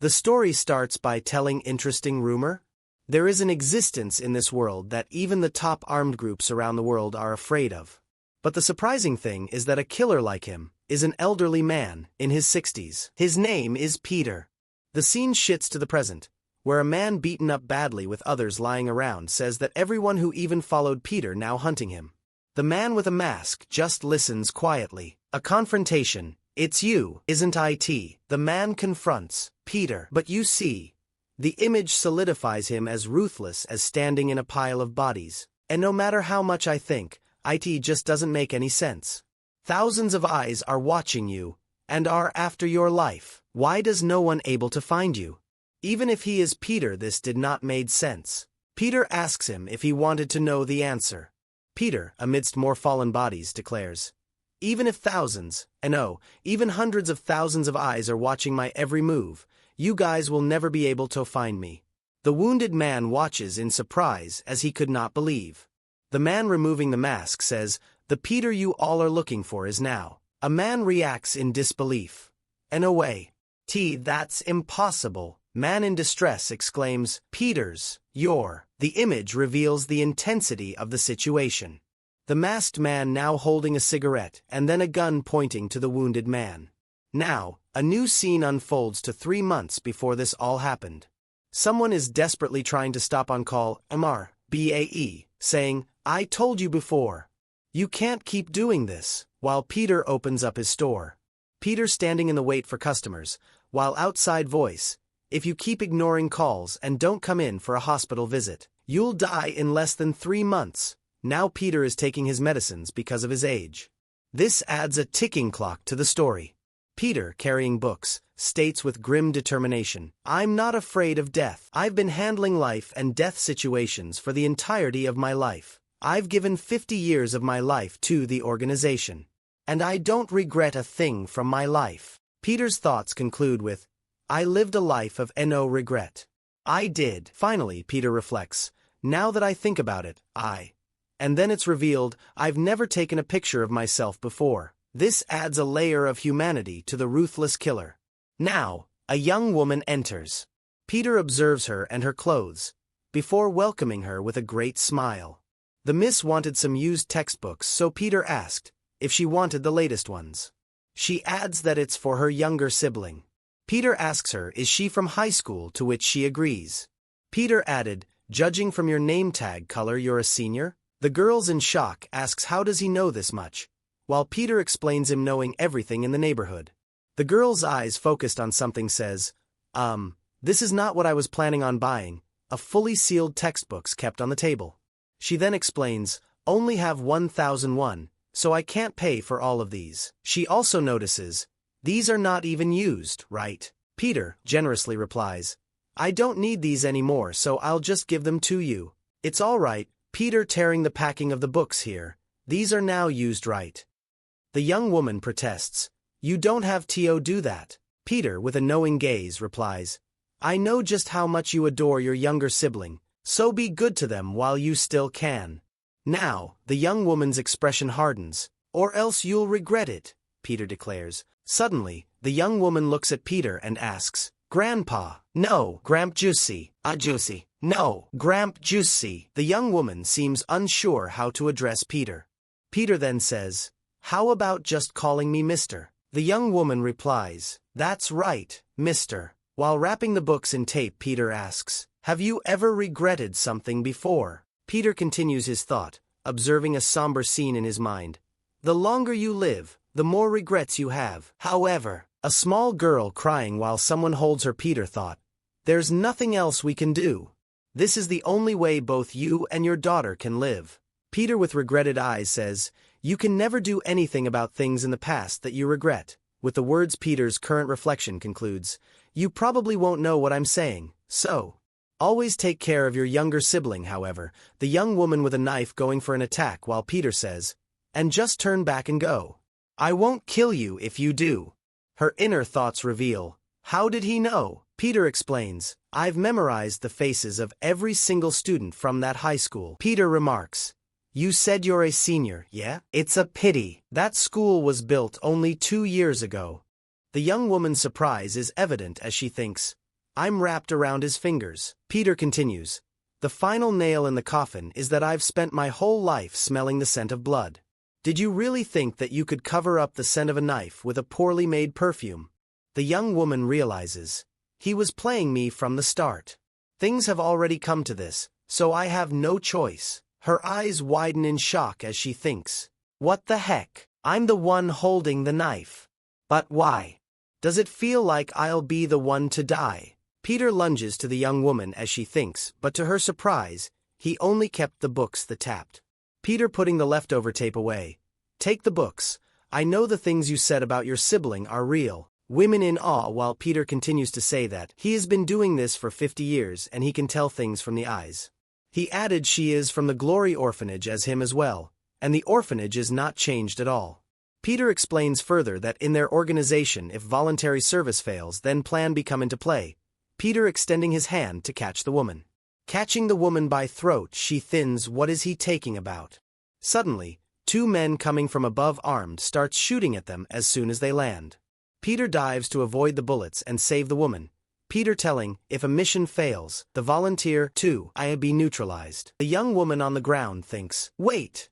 The story starts by telling interesting rumor. There is an existence in this world that even the top armed groups around the world are afraid of. But the surprising thing is that a killer like him is an elderly man in his 60s. His name is Peter. The scene shifts to the present, where a man beaten up badly with others lying around says that everyone who even followed Peter now hunting him. The man with a mask just listens quietly. A confrontation. It's you, isn't it? The man confronts Peter. But you see, the image solidifies him as ruthless as standing in a pile of bodies. And no matter how much I think, it just doesn't make any sense. Thousands of eyes are watching you, and are after your life. Why does no one able to find you? Even if he is Peter, this did not made sense. Peter asks him if he wanted to know the answer. Peter, amidst more fallen bodies, declares, even if thousands, and no, even hundreds of thousands of eyes are watching my every move, you guys will never be able to find me. The wounded man watches in surprise as he could not believe. The man removing the mask says, the Peter you all are looking for is now. A man reacts in disbelief. And away. That's impossible. Man in distress exclaims, Peters, you're. The image reveals the intensity of the situation. The masked man now holding a cigarette and then a gun pointing to the wounded man. Now, a new scene unfolds to 3 months before this all happened. Someone is desperately trying to stop on call Amar, BAE, saying, I told you before. You can't keep doing this, while Peter opens up his store. Peter standing in the wait for customers, while outside voice, if you keep ignoring calls and don't come in for a hospital visit, you'll die in less than 3 months. Now Peter is taking his medicines because of his age. This adds a ticking clock to the story. Peter, carrying books, states with grim determination, I'm not afraid of death. I've been handling life and death situations for the entirety of my life. I've given 50 years of my life to the organization. And I don't regret a thing from my life. Peter's thoughts conclude with, I lived a life of no regret. I did. Finally, Peter reflects, now that I think about it, And then it's revealed, I've never taken a picture of myself before. This adds a layer of humanity to the ruthless killer. Now, a young woman enters. Peter observes her and her clothes, before welcoming her with a great smile. The miss wanted some used textbooks, so Peter asked if she wanted the latest ones. She adds that it's for her younger sibling. Peter asks her is she from high school, to which she agrees. Peter added, judging from your name tag color you're a senior? The girl's in shock, asks how does he know this much, while Peter explains him knowing everything in the neighborhood. The girl's eyes focused on something says, this is not what I was planning on buying, a fully sealed textbooks kept on the table. She then explains, only have 1,001, so I can't pay for all of these. She also notices, these are not even used, right? Peter generously replies, I don't need these anymore, so I'll just give them to you. It's all right, Peter tearing the packing of the books here. These are now used, right? The young woman protests, you don't have to do that. Peter, with a knowing gaze, replies, I know just how much you adore your younger sibling, so be good to them while you still can. Now, the young woman's expression hardens, or else you'll regret it, Peter declares. Suddenly, the young woman looks at Peter and asks, Grandpa, no, Gramp Juicy, Juicy, no, Gramp Juicy. The young woman seems unsure how to address Peter. Peter then says, how about just calling me Mr.? The young woman replies, that's right, Mr. While wrapping the books in tape, Peter asks, have you ever regretted something before? Peter continues his thought, observing a somber scene in his mind. The longer you live, the more regrets you have. However, a small girl crying while someone holds her. Peter thought, there's nothing else we can do. This is the only way both you and your daughter can live. Peter with regretted eyes says, you can never do anything about things in the past that you regret. With the words Peter's current reflection concludes, you probably won't know what I'm saying, so always take care of your younger sibling. However, the young woman with a knife going for an attack while Peter says, and just turn back and go. I won't kill you if you do. Her inner thoughts reveal, how did he know? Peter explains, I've memorized the faces of every single student from that high school. Peter remarks, you said you're a senior, yeah? It's a pity. That school was built only 2 years ago. The young woman's surprise is evident as she thinks, I'm wrapped around his fingers. Peter continues. The final nail in the coffin is that I've spent my whole life smelling the scent of blood. Did you really think that you could cover up the scent of a knife with a poorly made perfume? The young woman realizes. He was playing me from the start. Things have already come to this, so I have no choice. Her eyes widen in shock as she thinks. What the heck? I'm the one holding the knife. But why? Does it feel like I'll be the one to die? Peter lunges to the young woman as she thinks, but to her surprise, he only kept the books that tapped. Peter putting the leftover tape away. Take the books. I know the things you said about your sibling are real. Women in awe while Peter continues to say that he has been doing this for 50 years and he can tell things from the eyes. He added she is from the Glory Orphanage as him as well, and the orphanage is not changed at all. Peter explains further that in their organization if voluntary service fails then plan become into play, Peter extending his hand to catch the woman. Catching the woman by throat she thins. What is he taking about? Suddenly, two men coming from above armed start shooting at them as soon as they land. Peter dives to avoid the bullets and save the woman. Peter telling, if a mission fails, the volunteer, too, I'll be neutralized. The young woman on the ground thinks, wait,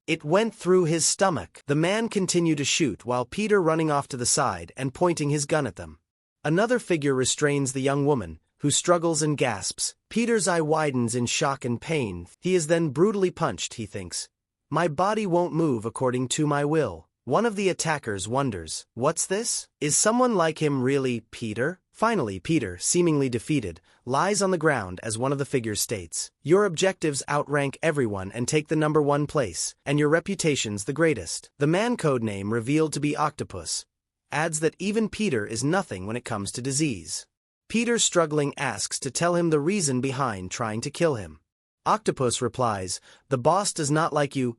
it went through his stomach. The man continued to shoot while Peter running off to the side and pointing his gun at them. Another figure restrains the young woman, who struggles and gasps. Peter's eye widens in shock and pain. He is then brutally punched, he thinks. My body won't move according to my will. One of the attackers wonders, what's this? Is someone like him really Peter? Finally, Peter, seemingly defeated, lies on the ground as one of the figures states, your objectives outrank everyone and take the #1 place, and your reputation's the greatest. The man codename revealed to be Octopus adds that even Peter is nothing when it comes to disease. Peter struggling asks to tell him the reason behind trying to kill him. Octopus replies, the boss does not like you.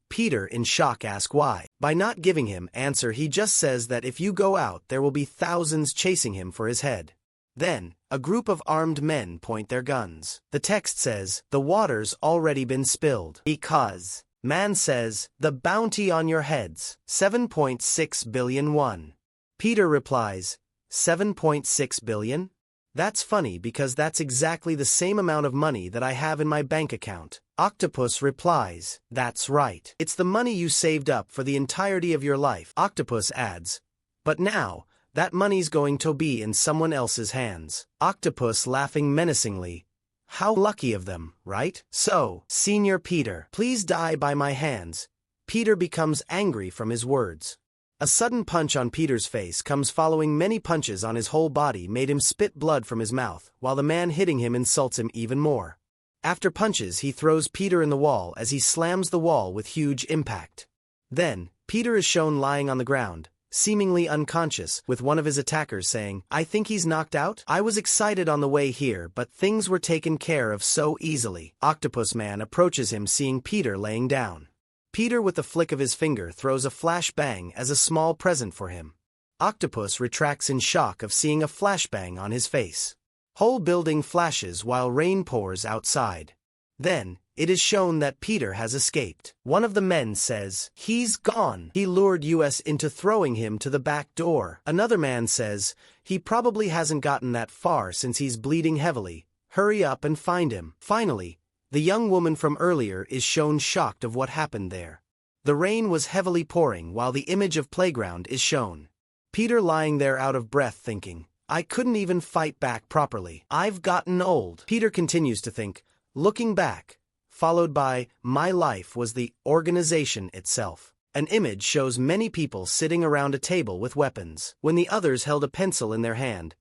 Peter in shock asks why. By not giving him answer he just says that if you go out there will be thousands chasing him for his head. Then, a group of armed men point their guns. The text says, the water's already been spilled. Because. Man says, the bounty on your heads, 7.6 billion won. Peter replies, 7.6 billion? That's funny because that's exactly the same amount of money that I have in my bank account. Octopus replies, that's right. It's the money you saved up for the entirety of your life. Octopus adds, but now, that money's going to be in someone else's hands. Octopus laughing menacingly. How lucky of them, right? So, Senior Peter, please die by my hands. Peter becomes angry from his words. A sudden punch on Peter's face comes following many punches on his whole body made him spit blood from his mouth, while the man hitting him insults him even more. After punches he throws Peter in the wall as he slams the wall with huge impact. Then, Peter is shown lying on the ground, seemingly unconscious, with one of his attackers saying, I think he's knocked out? I was excited on the way here but things were taken care of so easily. Octopus Man approaches him seeing Peter laying down. Peter with a flick of his finger throws a flashbang as a small present for him. Octopus retracts in shock of seeing a flashbang on his face. Whole building flashes while rain pours outside. Then, it is shown that Peter has escaped. One of the men says, he's gone. He lured us into throwing him to the back door. Another man says, he probably hasn't gotten that far since he's bleeding heavily. Hurry up and find him. Finally, the young woman from earlier is shown shocked of what happened there. The rain was heavily pouring while the image of playground is shown. Peter lying there out of breath thinking, I couldn't even fight back properly. I've gotten old. Peter continues to think, looking back, followed by, my life was the organization itself. An image shows many people sitting around a table with weapons. When the others held a pencil in their hand,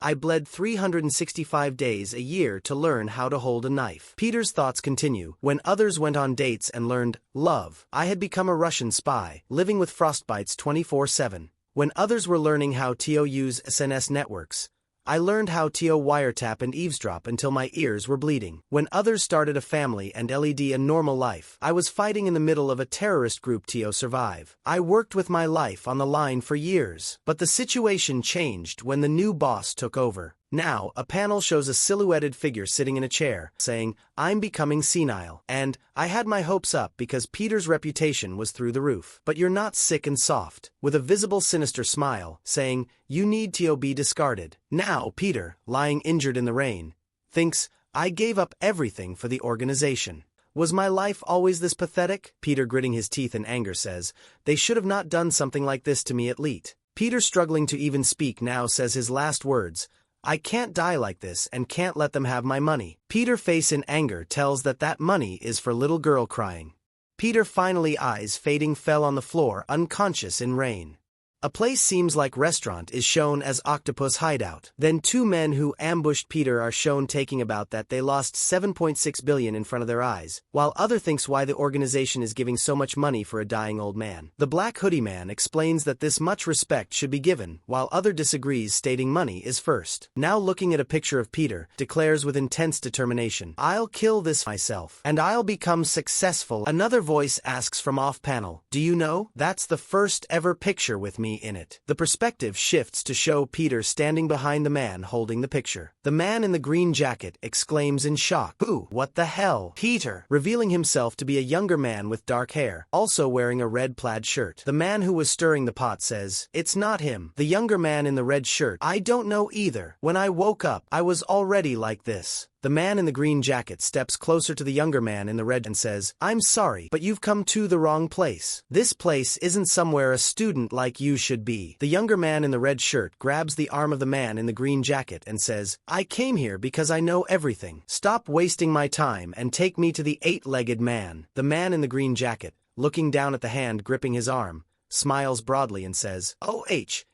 I bled 365 days a year to learn how to hold a knife. Peter's thoughts continue. When others went on dates and learned love, I had become a Russian spy, living with frostbites 24/7. When others were learning how to use SNS networks, I learned how to wiretap and eavesdrop until my ears were bleeding. When others started a family and led a normal life, I was fighting in the middle of a terrorist group to survive. I worked with my life on the line for years. But the situation changed when the new boss took over. Now, a panel shows a silhouetted figure sitting in a chair, saying, "I'm becoming senile, and I had my hopes up because Peter's reputation was through the roof. But you're not sick and soft," with a visible sinister smile, saying, "You need to be discarded." Now, Peter, lying injured in the rain, thinks, "I gave up everything for the organization. Was my life always this pathetic?" Peter, gritting his teeth in anger, says, "They should have not done something like this to me at least." Peter, struggling to even speak now, says his last words, "I can't die like this and can't let them have my money." Peter, face in anger, tells that money is for little girl crying. Peter, finally eyes fading, fell on the floor unconscious in rain. A place seems like restaurant is shown as octopus hideout. Then two men who ambushed Peter are shown taking about that they lost 7.6 billion in front of their eyes, while other thinks why the organization is giving so much money for a dying old man. The black hoodie man explains that this much respect should be given, while other disagrees, stating money is first. Now, looking at a picture of Peter, declares with intense determination, "I'll kill this myself, and I'll become successful." Another voice asks from off panel, "Do you know, that's the first ever picture with me in it." The perspective shifts to show Peter standing behind the man holding the picture. The man in the green jacket exclaims in shock, "Who? What the hell?" Peter, revealing himself to be a younger man with dark hair, also wearing a red plaid shirt. The man who was stirring the pot says, "It's not him." The younger man in the red shirt, "I don't know either. When I woke up, I was already like this." The man in the green jacket steps closer to the younger man in the red and says, "I'm sorry, but you've come to the wrong place. This place isn't somewhere a student like you should be." The younger man in the red shirt grabs the arm of the man in the green jacket and says, "I came here because I know everything. Stop wasting my time and take me to the eight-legged man." The man in the green jacket, looking down at the hand gripping his arm, smiles broadly and says, "Oh,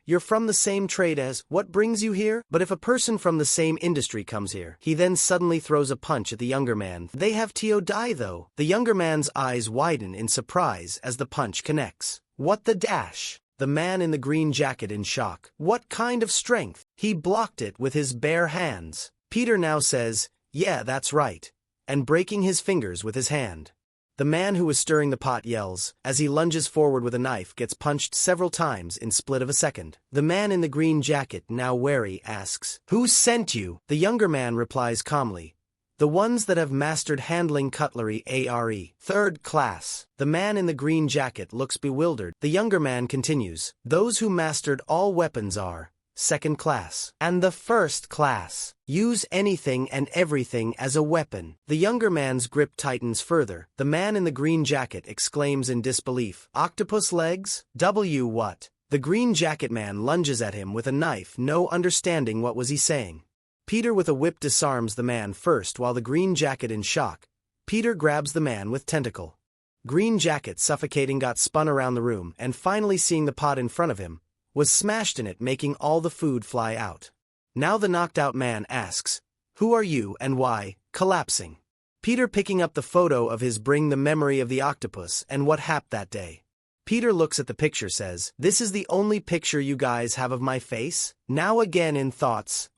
you're from the same trade as, what brings you here?" But if a person from the same industry comes here, he then suddenly throws a punch at the younger man. "They have to die though." The younger man's eyes widen in surprise as the punch connects. "What the dash?" The man in the green jacket in shock. "What kind of strength?" He blocked it with his bare hands. Peter now says, "Yeah, that's right," and breaking his fingers with his hand. The man who was stirring the pot yells, as he lunges forward with a knife, gets punched several times in split of a second. The man in the green jacket, now wary, asks, "Who sent you?" The younger man replies calmly, "The ones that have mastered handling cutlery ARE, third class." The man in the green jacket looks bewildered. The younger man continues, "Those who mastered all weapons are second class, and the first class use anything and everything as a weapon." The younger man's grip tightens further. The man in the green jacket exclaims in disbelief, "Octopus legs? What?" The green jacket man lunges at him with a knife, no understanding what was he saying. Peter with a whip disarms the man first, while the green jacket in shock. Peter grabs the man with tentacle. Green jacket, suffocating, got spun around the room, and finally seeing the pot in front of him, was smashed in it, making all the food fly out. Now the knocked out man asks, "Who are you and why?" collapsing. Peter picking up the photo of his bring the memory of the octopus and what happened that day. Peter looks at the picture, says, "This is the only picture you guys have of my face?" Now again in thoughts,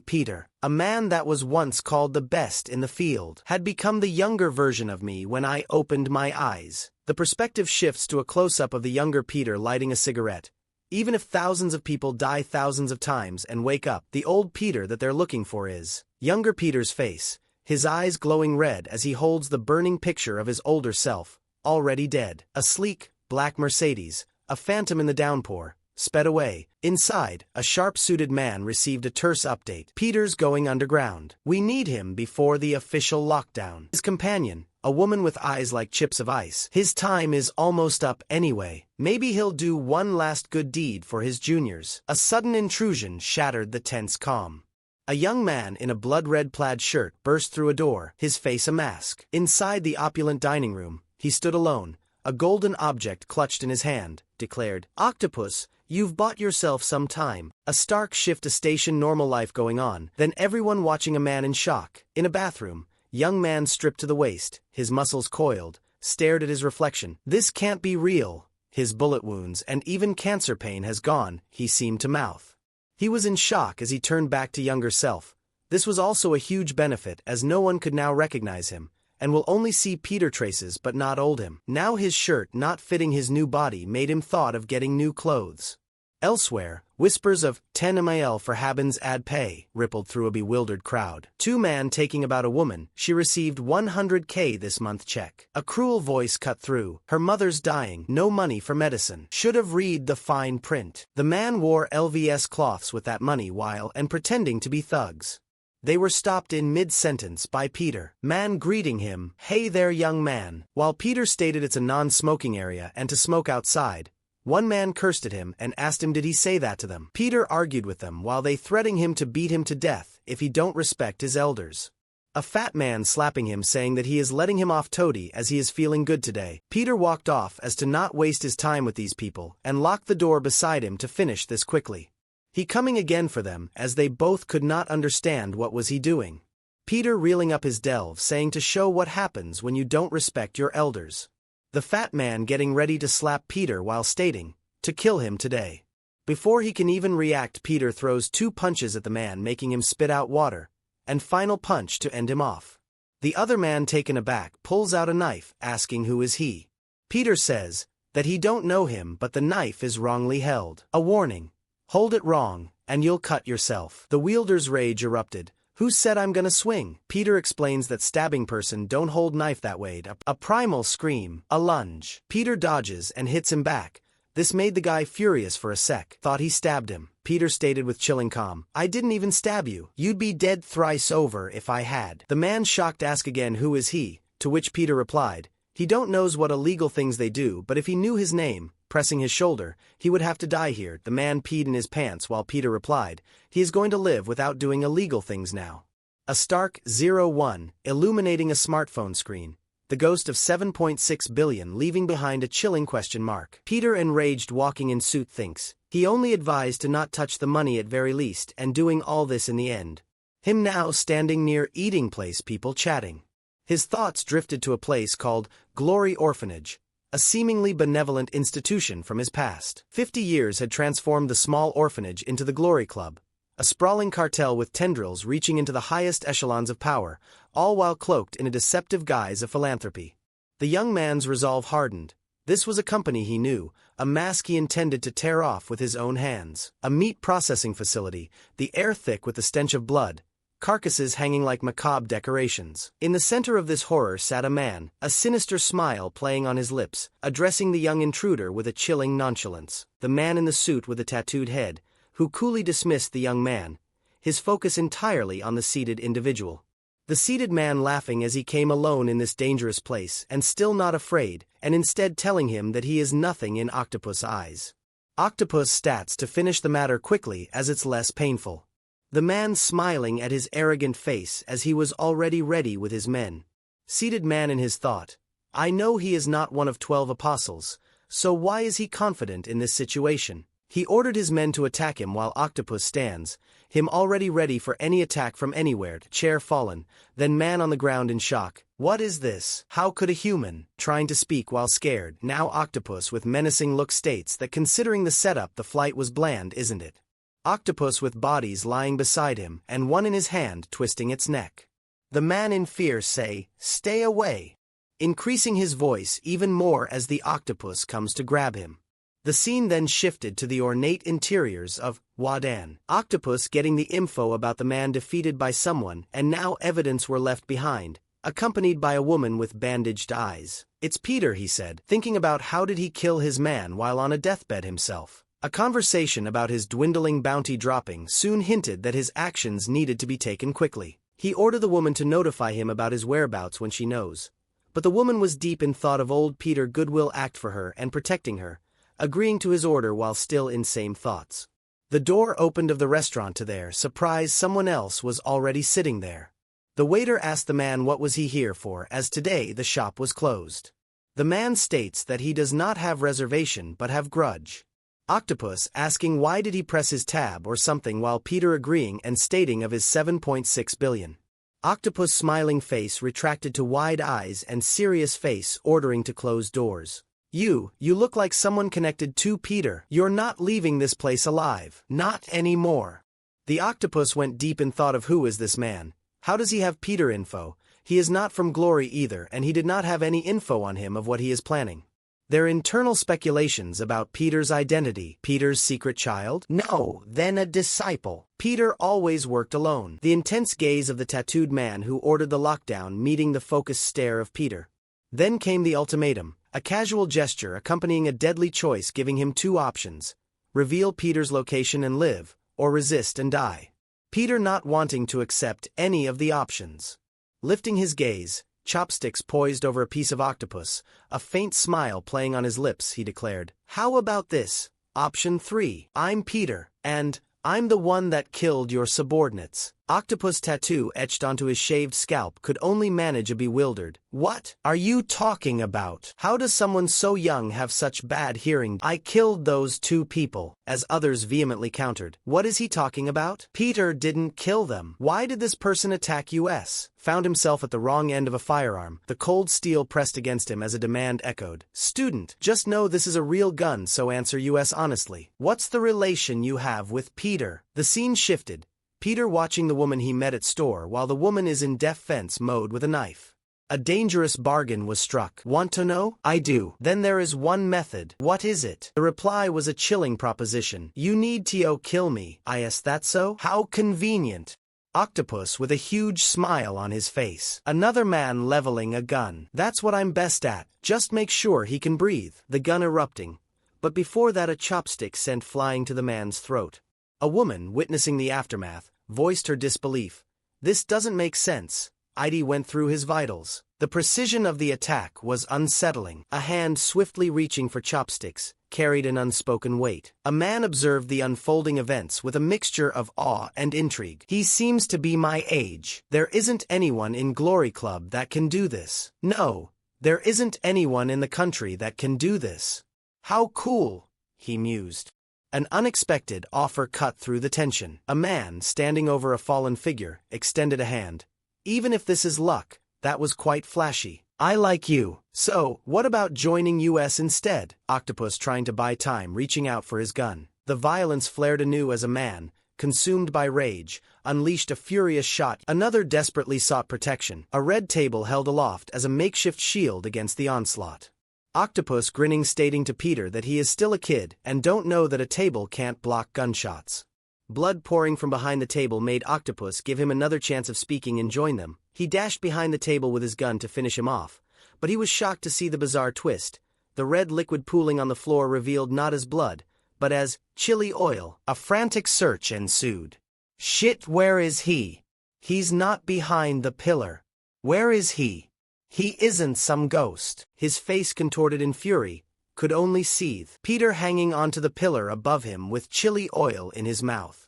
Peter, a man that was once called the best in the field, had become the younger version of me when I opened my eyes. The perspective shifts to a close-up of the younger Peter lighting a cigarette. Even if thousands of people die thousands of times and wake up, the old Peter that they're looking for is younger Peter's face, his eyes glowing red as he holds the burning picture of his older self, already dead. A sleek, black Mercedes, a phantom in the downpour, sped away. Inside, a sharp-suited man received a terse update. "Peter's going underground. We need him before the official lockdown." His companion, a woman with eyes like chips of ice, "His time is almost up anyway. Maybe he'll do one last good deed for his juniors." A sudden intrusion shattered the tense calm. A young man in a blood-red plaid shirt burst through a door, his face a mask. Inside the opulent dining room, he stood alone, a golden object clutched in his hand, declared, "Octopus, you've bought yourself some time." A stark shift to station normal life going on, then everyone watching a man in shock. In a bathroom, young man stripped to the waist, his muscles coiled, stared at his reflection. "This can't be real." His bullet wounds and even cancer pain has gone, he seemed to mouth. He was in shock as he turned back to younger self. This was also a huge benefit, as no one could now recognize him, and will only see Peter traces but not old him. Now his shirt not fitting his new body made him thought of getting new clothes. Elsewhere, whispers of 10 ml for Habens ad pay rippled through a bewildered crowd. Two man taking about a woman, she received 100K this month check. A cruel voice cut through, her mother's dying, no money for medicine. Should have read the fine print. The man wore LVS cloths with that money while and pretending to be thugs. They were stopped in mid-sentence by Peter. Man greeting him, "Hey there young man." While Peter stated it's a non-smoking area and to smoke outside, one man cursed at him and asked him did he say that to them. Peter argued with them while they threatening him to beat him to death if he don't respect his elders. A fat man slapping him saying that he is letting him off toady as he is feeling good today. Peter walked off as to not waste his time with these people and locked the door beside him to finish this quickly. He coming again for them as they both could not understand what was he doing. Peter reeling up his delve saying to show what happens when you don't respect your elders. The fat man getting ready to slap Peter while stating, to kill him today. Before he can even react, Peter throws 2 punches at the man making him spit out water, and final punch to end him off. The other man taken aback pulls out a knife asking who is he. Peter says that he don't know him but the knife is wrongly held. A warning, hold it wrong and you'll cut yourself. The wielder's rage erupted. Who said I'm gonna swing? Peter explains that stabbing person don't hold knife that way. A primal scream, a lunge. Peter dodges and hits him back. This made the guy furious for a sec. Thought he stabbed him. Peter stated with chilling calm, "I didn't even stab you. You'd be dead thrice over if I had." The man shocked asked again who is he, to which Peter replied, he don't knows what illegal things they do but if he knew his name, pressing his shoulder, he would have to die here. The man peed in his pants while Peter replied, he is going to live without doing illegal things now. A stark 01 illuminating a smartphone screen, the ghost of 7.6 billion leaving behind a chilling question mark. Peter enraged walking in suit thinks, he only advised to not touch the money at very least and doing all this in the end. Him now standing near eating place people chatting. His thoughts drifted to a place called Glory Orphanage, a seemingly benevolent institution from his past. 50 years had transformed the small orphanage into the Glory Club, a sprawling cartel with tendrils reaching into the highest echelons of power, all while cloaked in a deceptive guise of philanthropy. The young man's resolve hardened. This was a company he knew, a mask he intended to tear off with his own hands. A meat processing facility, the air thick with the stench of blood, carcasses hanging like macabre decorations. In the center of this horror sat a man, a sinister smile playing on his lips, addressing the young intruder with a chilling nonchalance. The man in the suit with the tattooed head, who coolly dismissed the young man, his focus entirely on the seated individual. The seated man laughing as he came alone in this dangerous place and still not afraid, and instead telling him that he is nothing in octopus eyes. Octopus stats to finish the matter quickly as it's less painful. The man smiling at his arrogant face as he was already ready with his men. Seated man in his thought, I know he is not one of 12 apostles, so why is he confident in this situation? He ordered his men to attack him while Octopus stands, him already ready for any attack from anywhere, chair fallen, then man on the ground in shock. What is this? How could a human, trying to speak while scared, now Octopus with menacing look states that considering the setup the flight was bland, isn't it? Octopus with bodies lying beside him and one in his hand twisting its neck. The man in fear say, stay away, increasing his voice even more as the octopus comes to grab him. The scene then shifted to the ornate interiors of Wadan. Octopus getting the info about the man defeated by someone and now evidence were left behind, accompanied by a woman with bandaged eyes. It's Peter, he said, thinking about how did he kill his man while on a deathbed himself. A conversation about his dwindling bounty dropping soon hinted that his actions needed to be taken quickly. He ordered the woman to notify him about his whereabouts when she knows. But the woman was deep in thought of old Peter goodwill act for her and protecting her, agreeing to his order while still in same thoughts. The door opened of the restaurant to their surprise someone else was already sitting there. The waiter asked the man what was he here for as today the shop was closed. The man states that he does not have reservation but have grudge. Octopus asking why did he press his tab or something while Peter agreeing and stating of his 7.6 billion. Octopus smiling face retracted to wide eyes and serious face ordering to close doors. You look like someone connected to Peter. You're not leaving this place alive. Not anymore. The octopus went deep in thought of who is this man. How does he have Peter info? He is not from Glory either and he did not have any info on him of what he is planning. Their internal speculations about Peter's identity. Peter's secret child? No, then a disciple. Peter always worked alone. The intense gaze of the tattooed man who ordered the lockdown meeting the focused stare of Peter. Then came the ultimatum, a casual gesture accompanying a deadly choice giving him two options: reveal Peter's location and live, or resist and die. Peter not wanting to accept any of the options. Lifting his gaze, chopsticks poised over a piece of octopus, a faint smile playing on his lips, he declared, "How about this? Option 3, I'm Peter, and I'm the one that killed your subordinates." Octopus tattoo etched onto his shaved scalp could only manage a bewildered, "What are you talking about? How does someone so young have such bad hearing?" "I killed those two people," as others vehemently countered. "What is he talking about? Peter didn't kill them. Why did this person attack us?" Found himself at the wrong end of a firearm, the cold steel pressed against him as a demand echoed. "Student, just know this is a real gun, so answer us honestly. What's the relation you have with Peter?" The scene shifted. Peter watching the woman he met at store while the woman is in defense mode with a knife. A dangerous bargain was struck. "Want to know?" "I do." "Then there is one method." "What is it?" The reply was a chilling proposition. "You need to kill me." "Is that so? How convenient." Octopus with a huge smile on his face. Another man leveling a gun. "That's what I'm best at. Just make sure he can breathe." The gun erupting. But before that a chopstick sent flying to the man's throat. A woman, witnessing the aftermath, voiced her disbelief. "This doesn't make sense." ID went through his vitals. The precision of the attack was unsettling. A hand swiftly reaching for chopsticks carried an unspoken weight. A man observed the unfolding events with a mixture of awe and intrigue. "He seems to be my age. There isn't anyone in Glory Club that can do this. No, there isn't anyone in the country that can do this. How cool," he mused. An unexpected offer cut through the tension. A man, standing over a fallen figure, extended a hand. "Even if this is luck, that was quite flashy. I like you. So, what about joining us instead?" Octopus trying to buy time, reaching out for his gun. The violence flared anew as a man, consumed by rage, unleashed a furious shot. Another desperately sought protection. A red table held aloft as a makeshift shield against the onslaught. Octopus grinning, stating to Peter that he is still a kid and don't know that a table can't block gunshots. Blood pouring from behind the table made Octopus give him another chance of speaking and join them. He dashed behind the table with his gun to finish him off, but he was shocked to see the bizarre twist. The red liquid pooling on the floor revealed not as blood, but as chili oil. A frantic search ensued. "Shit, where is he? He's not behind the pillar. Where is he? He isn't some ghost." His face contorted in fury, could only seethe. Peter hanging onto the pillar above him with chili oil in his mouth.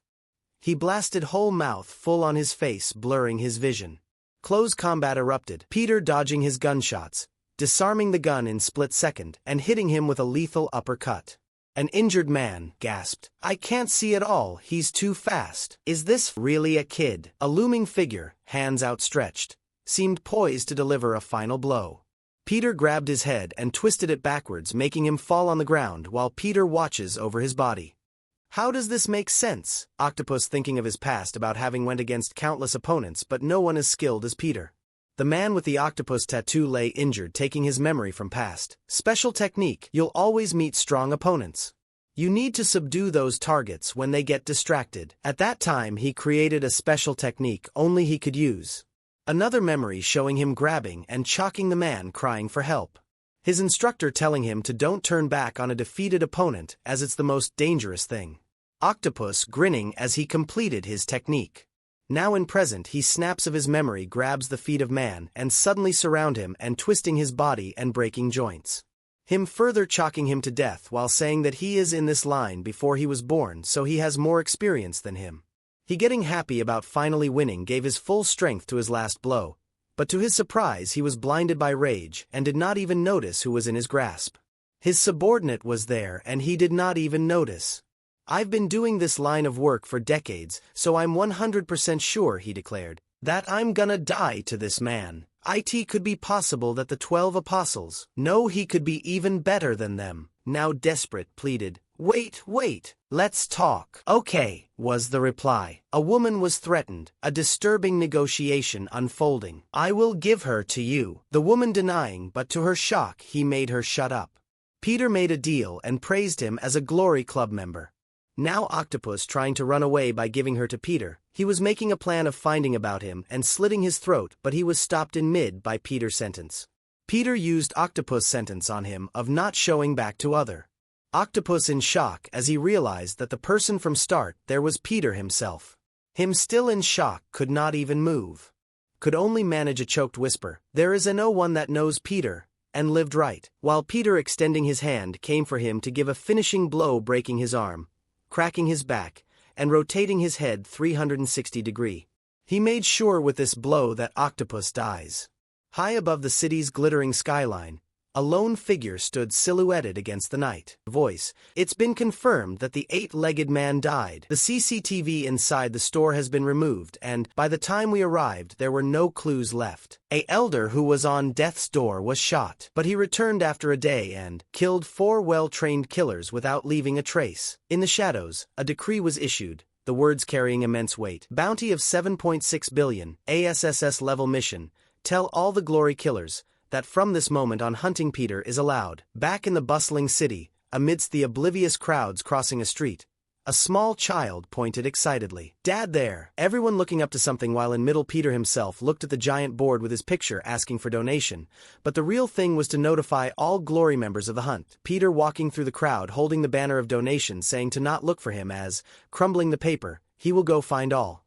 He blasted whole mouth full on his face, blurring his vision. Close combat erupted, Peter dodging his gunshots, disarming the gun in split second, and hitting him with a lethal uppercut. An injured man gasped, "I can't see at all, he's too fast." Is this really a kid? A looming figure, hands outstretched, seemed poised to deliver a final blow. Peter grabbed his head and twisted it backwards, making him fall on the ground while Peter watches over his body. How does this make sense? Octopus thinking of his past about having went against countless opponents but no one as skilled as Peter. The man with the octopus tattoo lay injured, taking his memory from past. Special technique, you'll always meet strong opponents. You need to subdue those targets when they get distracted. At that time he created a special technique only he could use. Another memory showing him grabbing and chalking the man crying for help. His instructor telling him to don't turn back on a defeated opponent as it's the most dangerous thing. Octopus grinning as he completed his technique. Now in present he snaps of his memory, grabs the feet of man and suddenly surround him and twisting his body and breaking joints. Him further chalking him to death while saying that he is in this line before he was born so he has more experience than him. He getting happy about finally winning gave his full strength to his last blow, but to his surprise he was blinded by rage and did not even notice who was in his grasp. His subordinate was there and he did not even notice. "I've been doing this line of work for decades, so I'm 100% sure," he declared, "that I'm gonna die to this man. It could be possible that the 12 apostles, no, he could be even better than them." Now desperate, pleaded, Wait, let's talk." "Okay," was the reply. A woman was threatened, a disturbing negotiation unfolding. "I will give her to you." The woman denying, but to her shock he made her shut up. Peter made a deal and praised him as a Glory Club member. Now Octopus trying to run away by giving her to Peter, he was making a plan of finding about him and slitting his throat, but he was stopped in mid by Peter's sentence. Peter used Octopus' sentence on him of not showing back to other. Octopus in shock as he realized that the person from start there was Peter himself. Him still in shock could not even move. Could only manage a choked whisper, "There is no one that knows Peter," and lived right, while Peter extending his hand came for him to give a finishing blow, breaking his arm, cracking his back, and rotating his head 360 degrees. He made sure with this blow that Octopus dies. High above the city's glittering skyline, a lone figure stood silhouetted against the night. Voice, "It's been confirmed that the 8-legged man died. The CCTV inside the store has been removed and, by the time we arrived, there were no clues left. A elder who was on death's door was shot, but he returned after a day and killed 4 well-trained killers without leaving a trace. In the shadows, a decree was issued, the words carrying immense weight. Bounty of 7.6 billion, ASSS-level mission. Tell all the Glory killers that from this moment on hunting Peter is allowed." Back in the bustling city, amidst the oblivious crowds crossing a street, a small child pointed excitedly. "Dad there!" Everyone looking up to something, while in middle Peter himself looked at the giant board with his picture asking for donation, but the real thing was to notify all Glory members of the hunt. Peter walking through the crowd holding the banner of donation saying to not look for him as, crumbling the paper, he will go find all.